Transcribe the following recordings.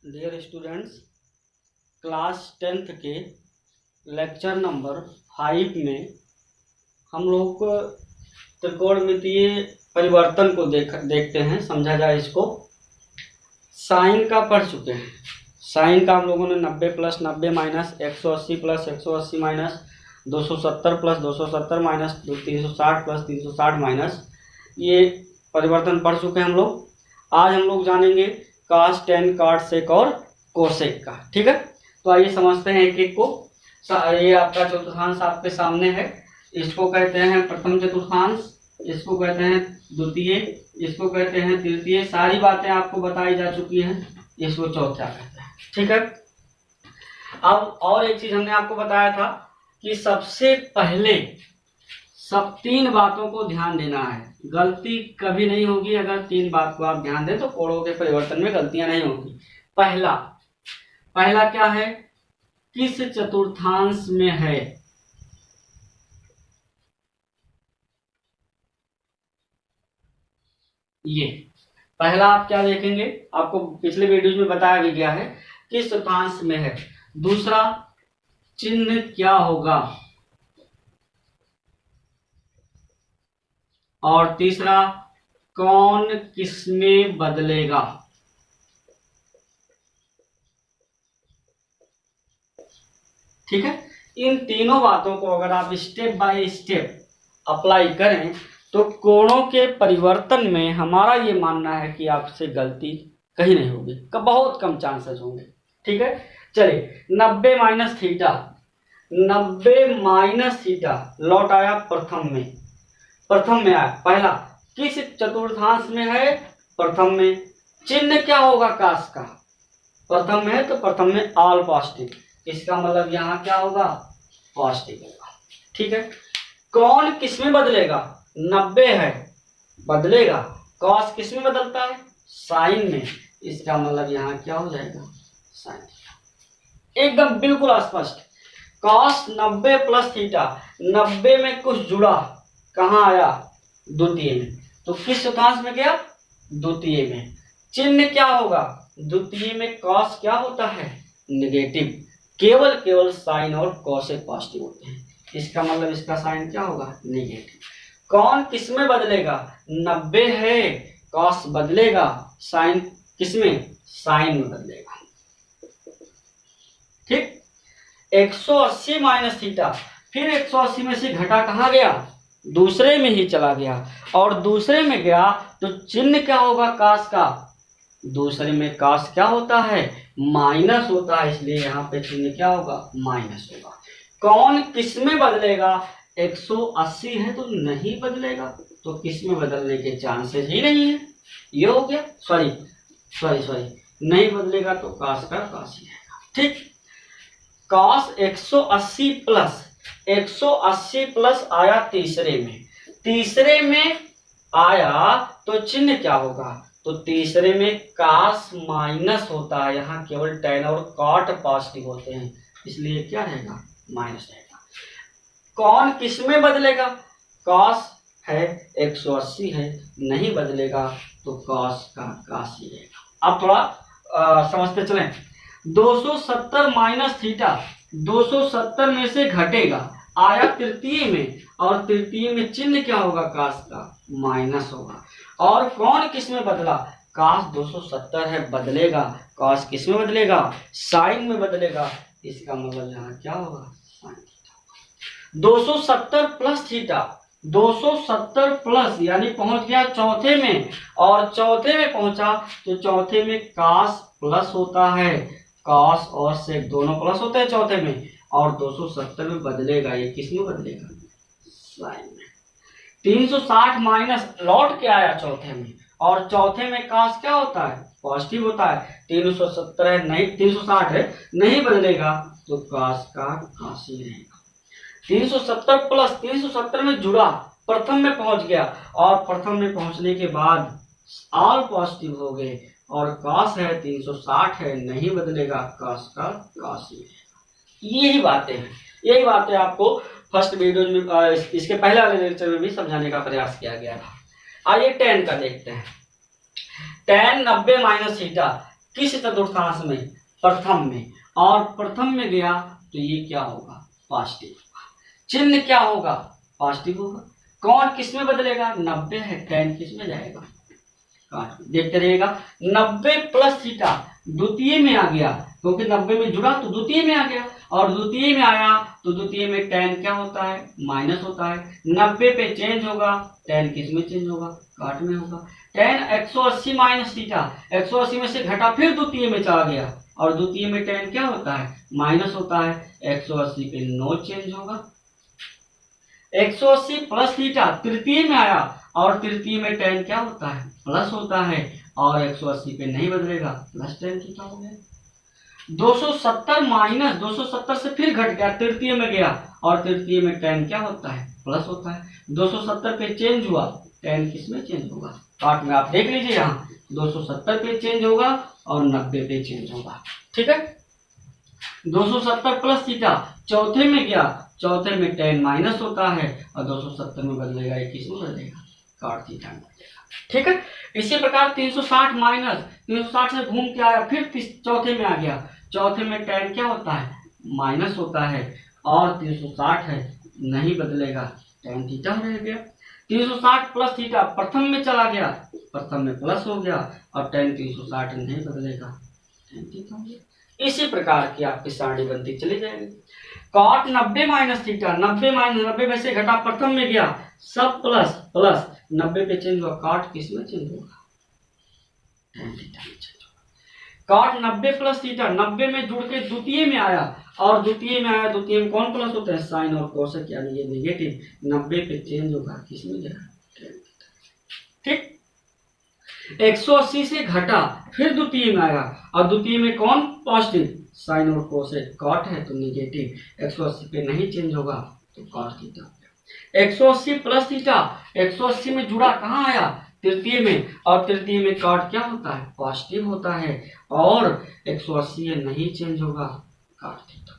Dear students, class 10th के lecture number 5 में हम लोग त्रिकोणमितीय परिवर्तन को देखते हैं। समझा जाए इसको। साइन का पढ़ चुके हैं। साइन का हम लोगों ने 90 plus 90 minus 180 plus 180 minus 270 plus 270 minus 360 plus 360 minus ये परिवर्तन पढ़ चुके हैं हम लोग। आज हम लोग जानेंगे cos tan cot sec और कोसेक का। ठीक है, तो आइए समझते हैं एक एक को। ये आपका चतुर्थांश आपके सामने है। इसको कहते हैं प्रथम चतुर्थांश, इसको कहते हैं द्वितीय, इसको कहते हैं तृतीय। सारी बातें आपको बताई जा चुकी हैं। इसको चौथा कहते हैं। ठीक है, अब और एक चीज हमने आपको बताया था कि सबसे पहले सब 3 बातों को ध्यान देना है। गलती कभी नहीं होगी अगर 3 बात को आप ध्यान दें तो कोणों के परिवर्तन में गलतियां नहीं होगी। पहला क्या है? किस चतुर्थांश में है। ये पहला आप क्या देखेंगे, आपको पिछले वीडियो में बताया भी गया है किस चतुर्थांश में है। दूसरा, चिन्ह क्या होगा। और तीसरा, कौन किसमें बदलेगा। ठीक है, इन तीनों बातों को अगर आप स्टेप बाय स्टेप अप्लाई करें तो कोणों के परिवर्तन में हमारा ये मानना है कि आपसे गलती कहीं नहीं होगी, बहुत कम चांसेस होंगे। ठीक है, चलिए 90 माइनस थीटा, 90 माइनस थीटा लौट आया प्रथम में आया। पहला किस चतुर्थांश में है? प्रथम में। चिन्ह क्या होगा काश का? प्रथम में है तो प्रथम में ऑल पॉजिटिव, इसका मतलब यहाँ क्या होगा? पॉजिटिव होगा। ठीक है, कौन किस में बदलेगा? 90 है, बदलेगा। कॉस किस में बदलता है? साइन में, इसका मतलब यहाँ क्या हो जाएगा? साइन। एकदम बिल्कुल स्पष्ट। कॉस 90 प्लस थीटा, 90 में कुछ जुड़ा, कहाँ आया? द्वितीय में। तो किस चतुर्थांश में गया? द्वितीय में। चिन्ह क्या होगा? द्वितीय में कॉस क्या होता है? नेगेटिव। केवल साइन और कोसेक पॉजिटिव होते हैं, इसका मतलब इसका साइन क्या होगा? नेगेटिव। कौन किसमें बदलेगा? 90 है, कॉस बदलेगा, साइन किसमें? साइन में बदलेगा। ठीक, 180 माइनस थीटा, फिर 180 में से घटा कहाँ गया? दूसरे में ही चला गया। और दूसरे में गया तो चिन्ह क्या होगा काश का? दूसरे में काश क्या होता है? माइनस होता है, इसलिए यहाँ पे चिन्ह क्या होगा? माइनस होगा। कौन किस में बदलेगा? 180 है तो नहीं बदलेगा, तो किस में बदलने के चांसेस ही नहीं है। ये हो गया। सॉरी नहीं बदलेगा तो काश का काश ही रहेगा। ठीक, कॉस 180 प्लस आया तीसरे में आया तो चिन्ह क्या होगा? तो तीसरे में कास माइनस होता है, यहाँ केवल tan और cot पॉजिटिव होते हैं, इसलिए क्या रहेगा? माइनस रहेगा। कौन किस में बदलेगा? कॉस है, 180 है, नहीं बदलेगा तो कॉस का कास ही रहेगा। अब थोड़ा समझते चलें। 270 माइनस थीटा, 270 में से घटेगा, आया तृतीय में, और तृतीय में चिन्ह क्या होगा? कास का माइनस होगा। और कौन किस में बदला? कास 270 है, बदलेगा। कास किस में बदलेगा? साइन में बदलेगा, इसका मतलब यहाँ क्या होगा? Sine theta. 270 plus theta, 270 plus यानी पहुंच गया चौथे में, और चौथे में पहुंचा तो चौथे में कास प्लस होता है, कास और सेक दोनों प्लस होते हैं चौथे में, और 270 में बदलेगा। ये किस में बदलेगा? साइन में। 360 माइनस लौट के आया चौथे में, और चौथे में कास क्या होता है? पॉजिटिव होता है। 370 है, नहीं 360 है, नहीं बदलेगा तो कास का कास ही रहेगा। 370 प्लस 370 में जुड़ा, प्रथम में पहुंच गया, और प्रथम में पहुंचने के बाद ऑल पॉजिटिव हो गए, और कास है 360 है, नहीं बदलेगा, कास का कास ही रहेगा। यही बातें आपको फर्स्ट वीडियो में, इसके पहले वाले लेक्चर में भी समझाने का प्रयास किया गया था। आइए tan का देखते हैं। tan 90 माइनस थीटा, किस चतुर्थांश में? प्रथम में, और प्रथम में गया तो ये क्या होगा? पॉजिटिव होगा। चिन्ह क्या होगा? पॉजिटिव होगा। कौन किस में बदलेगा? 90 है, tan किस में जाएगा? देखते रहिएगा। 90 प्लस थीटा द्वितीय में आ गया, क्योंकि 90 में जुड़ा तो द्वितीय में आ गया, और द्वितीय में आया तो द्वितीय में tan क्या होता है? माइनस होता है। 90 पे चेंज होगा, tan किस में चेंज होगा? काट में होगा। tan 180 माइनस थीटा, 180 में से घटा फिर द्वितीय में चला गया, और द्वितीय में tan क्या होता है? माइनस होता है। 180 पे नो चेंज होगा। 180 प्लस थीटा तृतीय में आया, और तृतीय में tan क्या होता है? प्लस होता है, और 180 पे नहीं बदलेगा, प्लस tan थीटा हो गया। 270 माइनस 270 से फिर घट गया, तृतीय में गया, और तृतीय में tan क्या होता है? प्लस होता है। 270 पे चेंज हुआ, tan किस में चेंज होगा? पार्ट में आप देख लीजिए, यहाँ 270 पे चेंज होगा और 90 पे चेंज होगा। ठीक है। 270 प्लस थीटा चौथे में गया, चौथे में tan माइनस होता है, और 270 में बदलेगा, 21 में बदलेगा, cot थीटा में बदलेगा। ठीक है। इसी प्रकार 360 माइनस 360 से घूम के आया, फिर चौथे में आ गया, चौथे में tan क्या होता है? माइनस होता है, और 360 है, नहीं बदलेगा, tan थीटा रह गया। 360 प्लस थीटा प्रथम में चला गया, प्रथम में प्लस हो गया, और tan 360 नहीं बदलेगा, tan थीटा हो गया। इसी प्रकार की आपकी सारणी बनती चली जाएगी। cot 90 माइनस थीटा, 90 में से घटा प्रथम में गया, सब प्लस प्लस 90 पे चेंज हुआ, cot किस में चेंज होगा? tan थीटा में चेंज होगा। cot 90 प्लस थीटा 90 में जुड़ के द्वितीय में आया, और द्वितीय में आया, द्वितीय में कौन प्लस होता है? साइन और कोसेक, यानी ये नेगेटिव। 90 पे चेंज होगा, किस में जाएगा? tan theta. ठीक। 180 से घटा फिर द्वितीय में आया, और द्वितीय में कौन पॉजिटिव? साइन और कोसेक, cot है तो नेगेटिव, 180 पे नहीं चेंज होगा तो cot थीटा। 180 प्लस थीटा 180 में जुड़ा, कहाँ आया? तृतीय में, और तृतीय में cot क्या होता है? पॉजिटिव होता है, और 180 नहीं चेंज होगा, cot थीटा।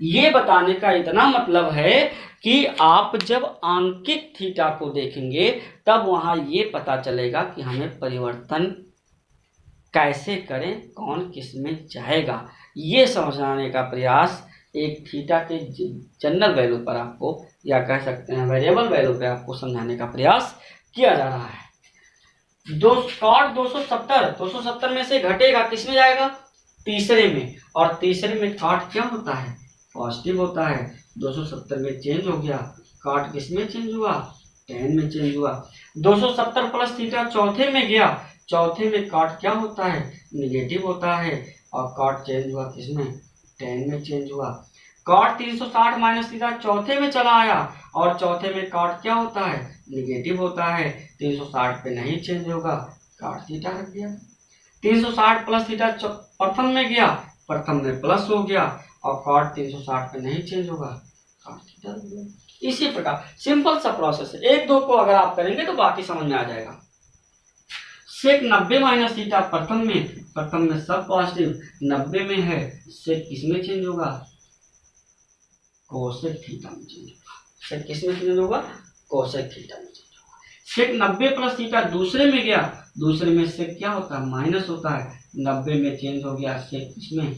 ये बताने का इतना मतलब है कि आप जब आंकिक थीटा को देखेंगे तब वहां ये पता चलेगा कि हमें परिवर्तन कैसे करें, कौन किस में जाएगा, ये समझाने का प्रयास एक थीटा के जनरल वैल्यू पर आपको, या कह सकते हैं वेरिएबल वैल्यू पर आपको समझाने का प्रयास किया जा रहा है। cot 270 में से घटेगा, किस में जाएगा? तीसरे में, और तीसरे में cot क्या होता है? पॉजिटिव होता है। 270 में चेंज हो गया, cot किस में चेंज हुआ? tan में चेंज हुआ। 270 प्लस थीटा चौथे में गया, चौथे में cot क्या होता है? निगेटिव होता है, और cot चेंज हुआ किस में? tan में चेंज हुआ। cot 360 माइनस थीटा चौथे में चला आया, और चौथे में cot क्या होता है? निगेटिव होता है, 360 पे नहीं चेंज होगा, cot थीटा रख दिया। 360 प्लस थीटा प्रथम में गया, प्रथम में प्लस हो गया, और cot 360 पे नहीं चेंज होगा, cot थीटा रख दिया। इसी प्रकार सिंपल सा प्रोसेस है, एक दो को अगर आप करेंगे तो बाकी समझ में आ जाएगा। sec 90 माइनस थीटा प्रथम में सब पॉजिटिव, 90 में है, sec किस में चेंज होगा? कोसेक थीटा में चेंज होगा। sec किस में चेंज होगा? कोसेक थीटा में चेंज होगा। sec 90 प्लस थीटा दूसरे में गया, दूसरे में sec क्या होता है? माइनस होता है, 90 में चेंज हो गया, sec किसमें?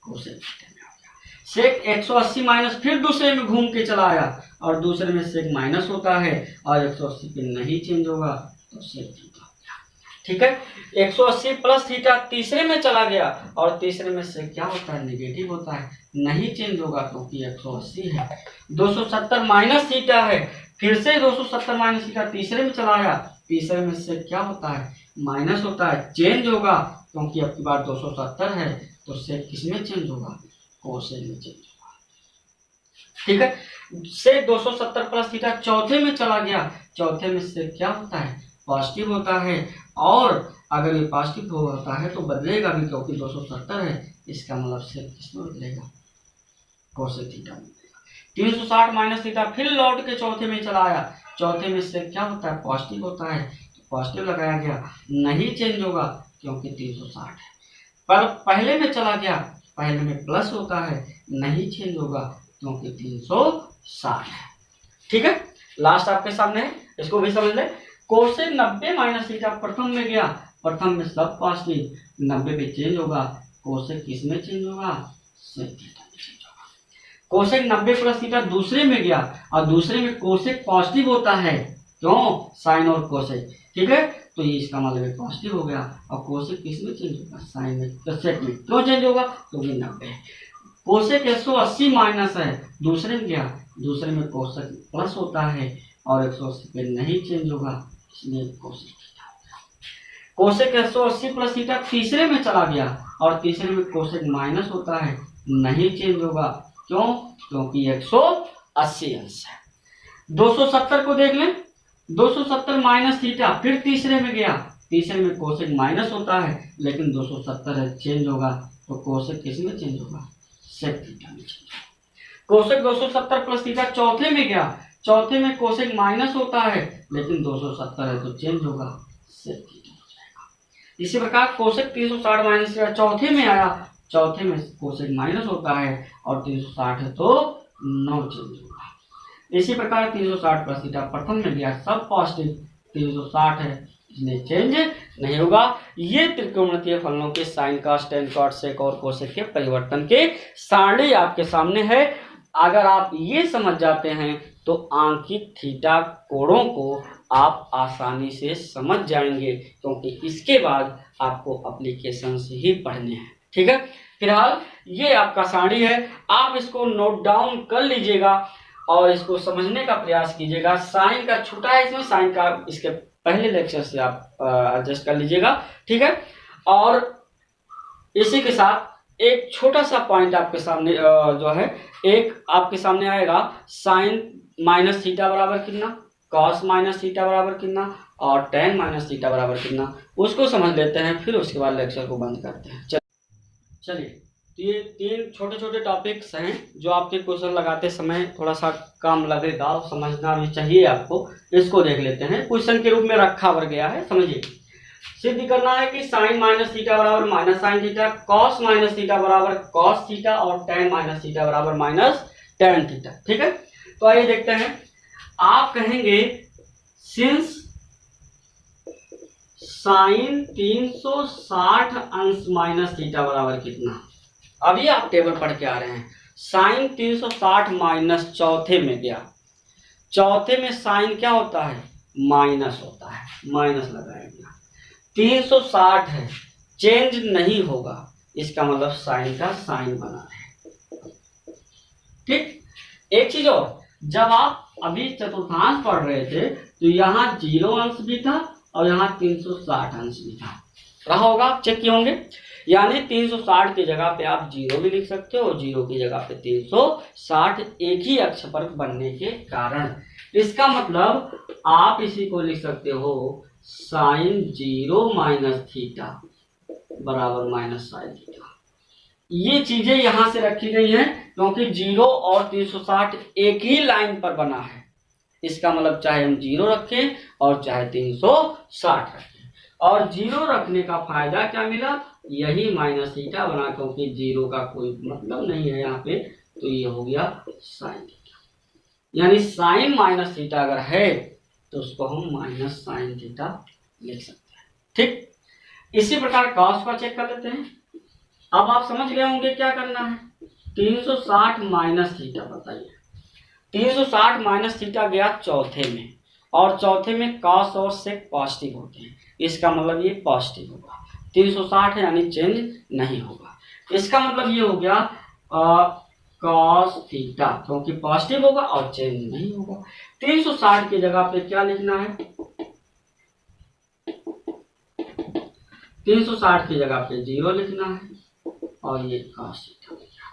कोसेक थीटा में हो गया। sec 180 माइनस फिर दूसरे में घूम के चला आया, और दूसरे में sec माइनस होता है, और 180 पे नहीं चेंज होगा तो sec थीटा हो गया। ठीक है। 180 प्लस थीटा तीसरे में चला गया, और तीसरे में sec क्या होता है? नेगेटिव होता है, नहीं चेंज होगा क्योंकि 180 है। 270 माइनस थीटा है, फिर से 270 माइनस थीटा तीसरे में चला आया, तीसरे में sec क्या होता है? माइनस होता है, चेंज होगा क्योंकि अब की बार 270 है, तो sec किस में चेंज होगा? कोसेक में चेंज होगा। ठीक है। sec 270 प्लस थीटा चौथे में चला गया, चौथे में sec क्या होता है? पॉजिटिव होता है, और अगर ये पॉजिटिव होता है तो बदलेगा भी, क्योंकि 270 है, इसका मतलब sec किस में बदलेगा? कोसेक थीटा में बदलेगा। 360 माइनस थीटा फिर लौट के चौथे में चला आया, चौथे में sec क्या होता है? पॉजिटिव होता है, तो पॉजिटिव लगाया गया, नहीं चेंज होगा क्योंकि 360 है। पर पहले में चला गया, पहले में प्लस होता है, नहीं चेंज होगा क्योंकि 360 है। ठीक है। लास्ट आपके सामने है, इसको भी समझ ले। कोसेक 90 माइनस थीटा प्रथम में गया, प्रथम में सब पॉजिटिव, 90 पे चेंज होगा, कोसेक किस में चेंज होगा, सेक थीटा में चेंज होगा। कोसेक 90 प्लस थीटा दूसरे में गया और दूसरे में कोसेक पॉजिटिव होता है, क्यों, साइन और कोसेक, ठीक है, तो ये इसका मतलब पॉजिटिव हो गया। और कोसेक किस में चेंज होगा, साइन में, कोसेक में, क्यों चेंज होगा, क्योंकि 90 कोसेक 180 माइनस है, दूसरे में गया, दूसरे में कोसेक प्लस होता है और 180 पे नहीं चेंज होगा, इसलिए कोसेक थीटा हो गया। कोसेक 180 प्लस थीटा तीसरे में चला गया और तीसरे में कोसेक माइनस होता है, नहीं चेंज होगा, क्यों, क्योंकि 180 अंश है। 270 को देख लें, 270 माइनस थीटा, फिर तीसरे में गया, तीसरे में कोसेक माइनस होता है लेकिन 270 चेंज होगा, तो कोसेक किस में चेंज होगा, सेक थीटा में चेंज होगा। कोसेक 270 प्लस थीटा चौथे में गया, चौथे में कोसेक माइनस होता है लेकिन 270 है तो चेंज होगा, सेक थीटा हो जाएगा। इसी प्रकार कोसेक 360 माइनस थीटा चौथे में आया, चौथे में कोसेक माइनस होता है और 360 है तो 9 चेंज होगा। इसी प्रकार 360 प्लस थीटा प्रथम में गया, सब पॉजिटिव, 360 है इसलिए चेंज नहीं होगा। ये त्रिकोणमितीय फलनों के sine cos tan cot sec और कोसेक के परिवर्तन के सारणी आपके सामने है। अगर आप ये समझ जाते हैं तो आंकित थीटा कोणों को आप आसानी से समझ जाएंगे, क्योंकि इसके बाद आपको एप्लीकेशन से ही पढ़ने हैं, ठीक है। फिलहाल ये आपका सारणी है, आप इसको नोट डाउन कर लीजिएगा और इसको समझने का प्रयास कीजिएगा। साइन का छूटा है इसमें, साइन का इसके पहले लेक्चर से आप एडजस्ट कर लीजिएगा, ठीक है। और इसी के साथ एक छोटा सा पॉइंट आपके सामने जो है एक आपके सामने आएगा, साइन माइनस थीटा बराबर कितना, कॉस माइनस थीटा बराबर कितना और टेन माइनस थीटा बराबर कितना, उसको समझ लेते हैं, फिर उसके बाद लेक्चर को बंद करते हैं। चलिए, तो ये 3 छोटे छोटे टॉपिक्स हैं जो आपके क्वेश्चन लगाते समय थोड़ा सा काम लगेगा और समझना भी चाहिए आपको। इसको देख लेते हैं, क्वेश्चन के रूप में रखा वर गया है, समझिए। सिद्ध करना है कि साइन माइनस थीटा बराबर minus sine theta, cos minus theta बराबर कॉस थीटा और टेन माइनस थीटा बराबर माइनस टेन थीटा, ठीक है। तो आइए देखते हैं। आप कहेंगे सिंस साइन 360 अंश माइनस थीटा बराबर कितना, अभी आप टेबल पढ़ के आ रहे हैं। साइन 360 माइनस चौथे में गया, चौथे में साइन क्या होता है, माइनस होता है, माइनस लगाया गया, 360 है, चेंज नहीं होगा, इसका मतलब साइन का साइन बना है, ठीक। एक चीज और, जब आप अभी चतुर्थांश पढ़ रहे थे तो यहाँ 0 अंश भी था और यहाँ 360 अंश भी था, रहा होगा, आप चेक किए होंगे। यानी 360 की जगह पे आप 0 भी लिख सकते हो, 0 की जगह पे 360, एक ही अक्ष पर बनने के कारण। इसका मतलब आप इसी को लिख सकते हो साइन 0 माइनस थीटा बराबर माइनस साइन थीटा। ये चीजें यहां से रखी गई हैं क्योंकि 0 और 360 एक ही लाइन पर बना है। इसका मतलब चाहे हम 0 रखें और चाहे 360 रखें, और 0 रखने का फायदा क्या मिला, यही माइनस थीटा बना, क्योंकि 0 का कोई मतलब नहीं है यहाँ पे, तो ये हो गया साइन थीटा। यानी साइन माइनस थीटा अगर है तो उसको हम माइनस साइन थीटा लिख सकते हैं, ठीक। इसी प्रकार कॉस को चेक कर लेते हैं। अब आप समझ गए होंगे क्या करना है। 360 माइनस थीटा, बताइए 360 माइनस थीटा गया चौथे में, और चौथे में कॉस और सेक पॉजिटिव होते हैं, इसका मतलब ये पॉजिटिव होगा। 360 है यानी चेंज नहीं होगा, इसका मतलब ये हो गया कॉस थीटा, क्योंकि पॉजिटिव होगा और चेंज नहीं होगा। 360 की जगह पे क्या लिखना है, 360 की जगह पे 0 लिखना है और ये कॉस थीटा हो गया,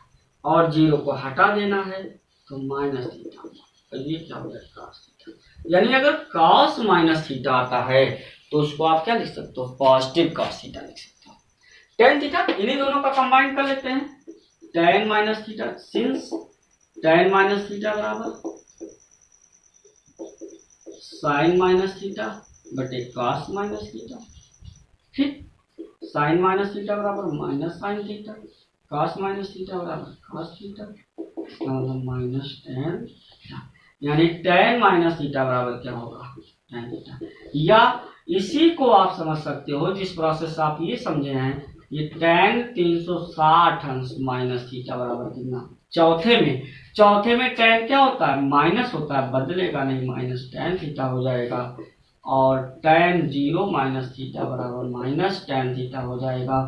और 0 को हटा देना है तो माइनस थीटा, तो ये क्या हो गया कॉस थीटा। यानी अगर कॉस माइनस थीटा आता है तो उसको आप क्या लिख सकते हो, पॉजिटिव कॉस थीटा लिख सकते हो। टेन थीटा, इन्हीं दोनों का कंबाइन कर लेते हैं, ten minus theta, since ten minus theta बराबर साइन माइनस थीटा बटे कॉस माइनस थीटा, ठीक। साइन माइनस थीटा बराबर minus sine theta, cos minus theta बराबर कॉस थीटा, मतलब माइनस टेन थीटा। यानी टेन माइनस थीटा बराबर क्या होगा, टेन थीटा। या इसी को आप समझ सकते हो, जिस प्रोसेस से आप ये समझे हैं ये tan 360 अंश माइनस थीटा बराबर कितना। चौथे में tan क्या होता है, माइनस होता है, बदलेगा नहीं, माइनस tan थीटा हो जाएगा। और tan 0 माइनस थीटा बराबर माइनस tan थीटा हो जाएगा।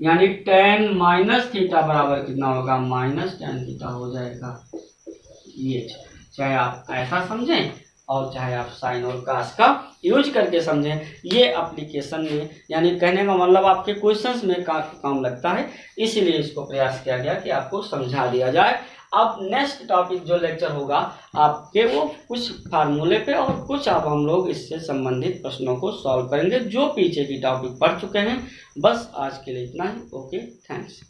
यानी tan माइनस थीटा बराबर कितना होगा, माइनस tan थीटा हो जाएगा। ये चाहे आप ऐसा समझें और चाहे आप साइन और कास का यूज करके समझें, ये एप्लीकेशन में यानी कहने का मतलब आपके क्वेश्चंस में काम लगता है, इसीलिए इसको प्रयास किया गया कि आपको समझा दिया जाए। अब नेक्स्ट टॉपिक जो लेक्चर होगा आपके, वो कुछ फार्मूले पे और कुछ आप हम लोग इससे संबंधित प्रश्नों को सॉल्व करेंगे जो पीछे की टॉपिक पढ़ चुके हैं। बस आज के लिए इतना ही। Okay, thanks.